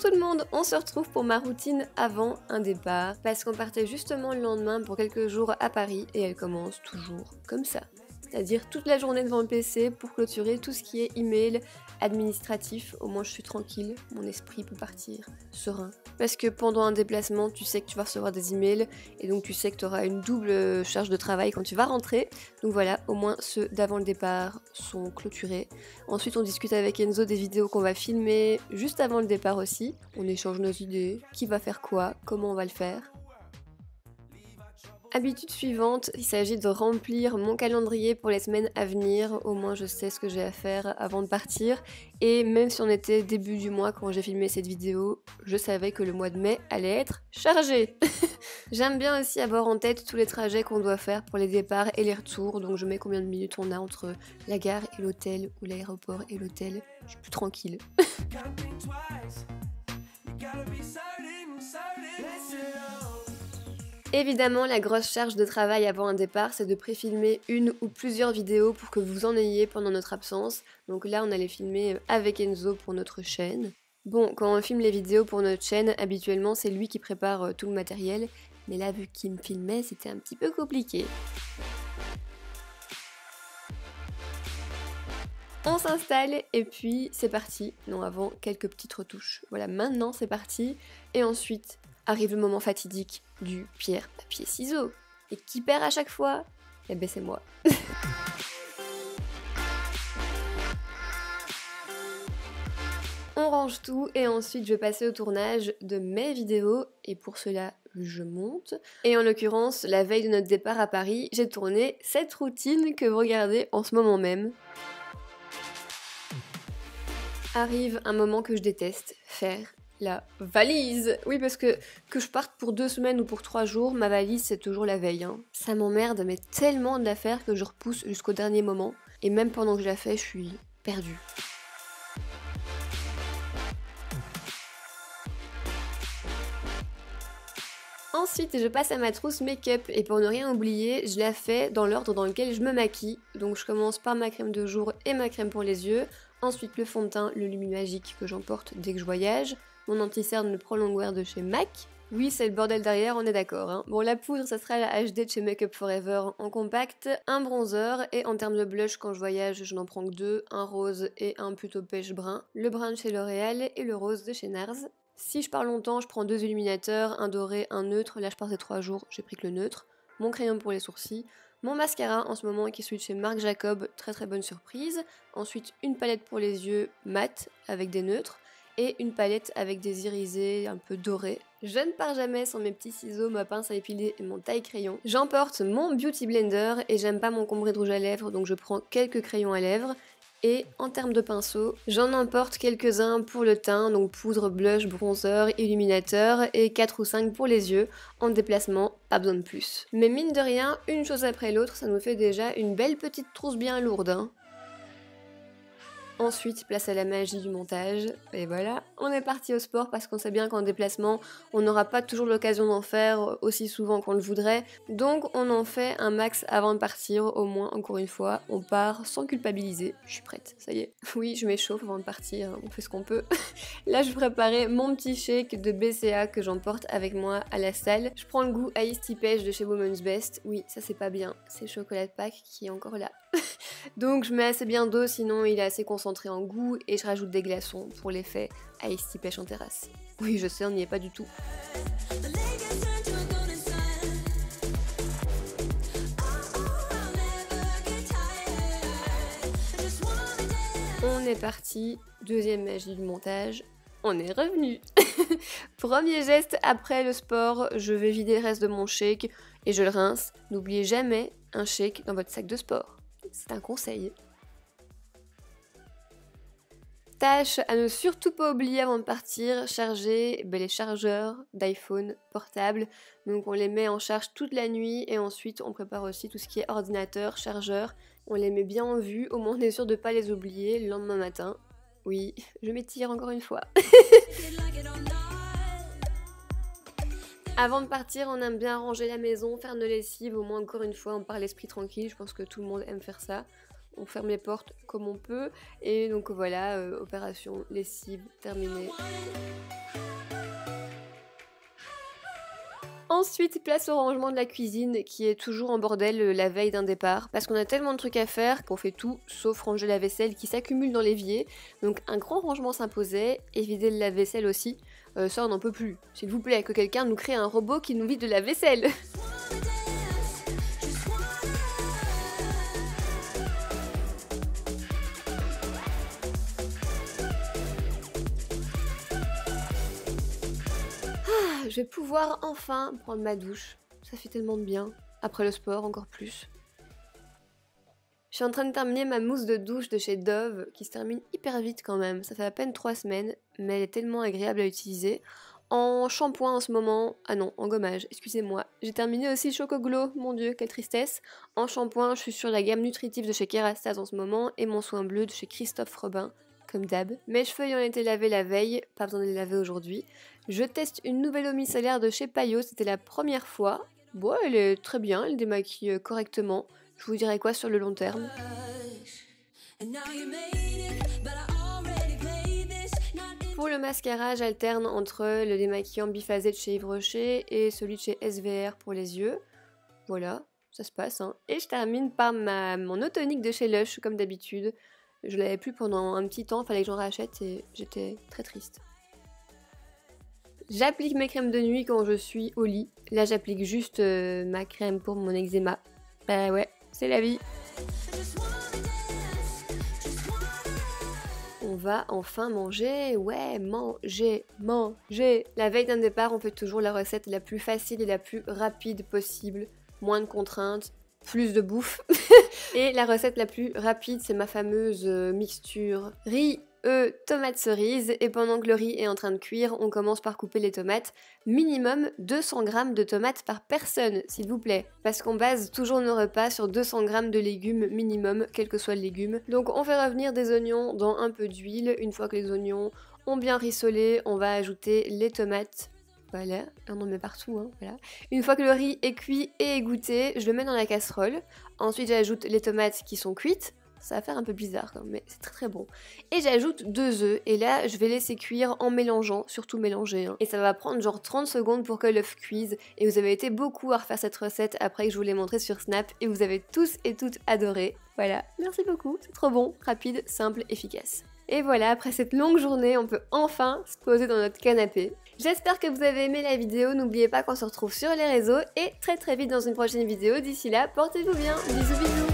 tout le monde, on se retrouve pour ma routine avant un départ parce qu'on partait justement le lendemain pour quelques jours à Paris et elle commence toujours comme ça. C'est-à-dire toute la journée devant le PC pour clôturer tout ce qui est email, administratif, au moins je suis tranquille, mon esprit peut partir serein. Parce que pendant un déplacement, tu sais que tu vas recevoir des emails et donc tu sais que tu auras une double charge de travail quand tu vas rentrer. Donc voilà, au moins ceux d'avant le départ sont clôturés. Ensuite on discute avec Enzo des vidéos qu'on va filmer juste avant le départ aussi. On échange nos idées, qui va faire quoi, comment on va le faire. Habitude suivante, il s'agit de remplir mon calendrier pour les semaines à venir, au moins je sais ce que j'ai à faire avant de partir, et même si on était début du mois quand j'ai filmé cette vidéo, je savais que le mois de mai allait être chargé. J'aime bien aussi avoir en tête tous les trajets qu'on doit faire pour les départs et les retours, donc je mets combien de minutes on a entre la gare et l'hôtel, ou l'aéroport et l'hôtel, je suis plus tranquille. Évidemment, la grosse charge de travail avant un départ, c'est de préfilmer une ou plusieurs vidéos pour que vous en ayez pendant notre absence. Donc là, on allait filmer avec Enzo pour notre chaîne. Bon, quand on filme les vidéos pour notre chaîne, habituellement, c'est lui qui prépare tout le matériel. Mais là, vu qu'il me filmait, c'était un petit peu compliqué. On s'installe et puis c'est parti. Non, avant, quelques petites retouches. Voilà, maintenant c'est parti. Et ensuite arrive le moment fatidique du pierre, papier, ciseaux. Et qui perd à chaque fois? Eh ben c'est moi. On range tout et ensuite je vais passer au tournage de mes vidéos et pour cela je monte. Et en l'occurrence, la veille de notre départ à Paris, j'ai tourné cette routine que vous regardez en ce moment même. Arrive un moment que je déteste, faire la valise. Oui, parce que je parte pour 2 semaines ou pour 3 jours, ma valise c'est toujours la veille. Hein. Ça m'emmerde, mais tellement de la faire que je repousse jusqu'au dernier moment. Et même pendant que je la fais, je suis perdue. Ensuite, je passe à ma trousse make-up et pour ne rien oublier, je la fais dans l'ordre dans lequel je me maquille. Donc je commence par ma crème de jour et ma crème pour les yeux. Ensuite le fond de teint, le Lumi-Magique que j'emporte dès que je voyage. Mon anti-cerne, le Pro Longwear de chez MAC. Oui, c'est le bordel derrière, on est d'accord. Hein. Bon, la poudre, ça sera la HD de chez Makeup Forever en compact. Un bronzer et en termes de blush, quand je voyage, je n'en prends que 2. Un rose et un plutôt pêche brun. Le brun de chez L'Oréal et le rose de chez NARS. Si je pars longtemps, je prends 2 illuminateurs, un doré, un neutre. Là, je partais 3 jours, j'ai pris que le neutre. Mon crayon pour les sourcils. Mon mascara en ce moment qui est celui de chez Marc Jacob, très très bonne surprise. Ensuite, une palette pour les yeux mat avec des neutres. Et une palette avec des irisés un peu dorés. Je ne pars jamais sans mes petits ciseaux, ma pince à épiler et mon taille-crayon. J'emporte mon Beauty Blender et j'aime pas m'encombrer de rouge à lèvres, donc je prends quelques crayons à lèvres. Et en termes de pinceaux, j'en emporte quelques-uns pour le teint, donc poudre, blush, bronzer, illuminateur, et 4 ou 5 pour les yeux. En déplacement, pas besoin de plus. Mais mine de rien, une chose après l'autre, ça nous fait déjà une belle petite trousse bien lourde. Hein. Ensuite, place à la magie du montage. Et voilà, on est parti au sport parce qu'on sait bien qu'en déplacement, on n'aura pas toujours l'occasion d'en faire aussi souvent qu'on le voudrait. Donc on en fait un max avant de partir, au moins, encore une fois. On part sans culpabiliser. Je suis prête, ça y est. Oui, je m'échauffe avant de partir, on fait ce qu'on peut. Là, je préparais mon petit shake de BCA que j'emporte avec moi à la salle. Je prends le goût Iced Tea Pêche de chez Woman's Best. Oui, ça c'est pas bien, c'est le chocolat de Pâques qui est encore là. Donc je mets assez bien d'eau, sinon il est assez concentré en goût et je rajoute des glaçons pour l'effet Iced Tea Pêche en terrasse. Oui, je sais, on n'y est pas du tout. On est parti, deuxième magie du montage, on est revenu. Premier geste après le sport, je vais vider le reste de mon shake et je le rince. N'oubliez jamais un shake dans votre sac de sport. C'est un conseil. Tâche à ne surtout pas oublier avant de partir, charger les chargeurs d'iPhone portable. Donc on les met en charge toute la nuit et ensuite on prépare aussi tout ce qui est ordinateur, chargeur. On les met bien en vue, au moins on est sûr de ne pas les oublier le lendemain matin. Oui, je m'étire encore une fois. Avant de partir, on aime bien ranger la maison, faire nos lessives, au moins encore une fois, on part l'esprit tranquille, je pense que tout le monde aime faire ça. On ferme les portes comme on peut, et donc voilà, opération lessive terminée. Ensuite, place au rangement de la cuisine qui est toujours en bordel la veille d'un départ parce qu'on a tellement de trucs à faire qu'on fait tout sauf ranger la vaisselle qui s'accumule dans l'évier. Donc un grand rangement s'imposait et vider le lave-vaisselle aussi. Ça on n'en peut plus. S'il vous plaît, que quelqu'un nous crée un robot qui nous vide de la vaisselle. Je vais pouvoir enfin prendre ma douche. Ça fait tellement de bien. Après le sport, encore plus. Je suis en train de terminer ma mousse de douche de chez Dove, qui se termine hyper vite quand même. Ça fait à peine 3 semaines, mais elle est tellement agréable à utiliser. En shampoing en ce moment... Ah non, en gommage, excusez-moi. J'ai terminé aussi Chocoglow, mon dieu, quelle tristesse. En shampoing, je suis sur la gamme nutritive de chez Kerastase en ce moment, et mon soin bleu de chez Christophe Robin. Comme d'hab. Mes cheveux ayant été lavés la veille, pas besoin de les laver aujourd'hui. Je teste une nouvelle eau micellaire de chez Payot, c'était la première fois. Bon, elle est très bien, elle démaquille correctement. Je vous dirai quoi sur le long terme. Pour le mascara, j'alterne entre le démaquillant biphasé de chez Yves Rocher et celui de chez SVR pour les yeux. Voilà, ça se passe. Hein. Et je termine par mon eau tonique de chez Lush, comme d'habitude. Je l'avais plus pendant un petit temps, fallait que j'en rachète et j'étais très triste. J'applique mes crèmes de nuit quand je suis au lit. Là, j'applique juste ma crème pour mon eczéma. Bah ouais, c'est la vie. On va enfin manger, ouais, manger. La veille d'un départ, on fait toujours la recette la plus facile et la plus rapide possible. Moins de contraintes, plus de bouffe. Et la recette la plus rapide, c'est ma fameuse mixture riz, œufs, tomates cerises. Et pendant que le riz est en train de cuire, on commence par couper les tomates. Minimum 200 g de tomates par personne, s'il vous plaît. Parce qu'on base toujours nos repas sur 200 g de légumes minimum, quel que soit le légume. Donc on fait revenir des oignons dans un peu d'huile. Une fois que les oignons ont bien rissolé, on va ajouter les tomates. Voilà, on en met partout, hein, voilà. Une fois que le riz est cuit et égoutté, je le mets dans la casserole. Ensuite, j'ajoute les tomates qui sont cuites. Ça va faire un peu bizarre, quand même, mais c'est très très bon. Et j'ajoute 2 œufs. Et là, je vais laisser cuire en mélangeant, surtout mélanger. Hein. Et ça va prendre genre 30 secondes pour que l'œuf cuise. Et vous avez été beaucoup à refaire cette recette après que je vous l'ai montrée sur Snap. Et vous avez tous et toutes adoré. Voilà, merci beaucoup. C'est trop bon, rapide, simple, efficace. Et voilà, après cette longue journée, on peut enfin se poser dans notre canapé. J'espère que vous avez aimé la vidéo, n'oubliez pas qu'on se retrouve sur les réseaux et très vite dans une prochaine vidéo. D'ici là, portez-vous bien, bisous bisous.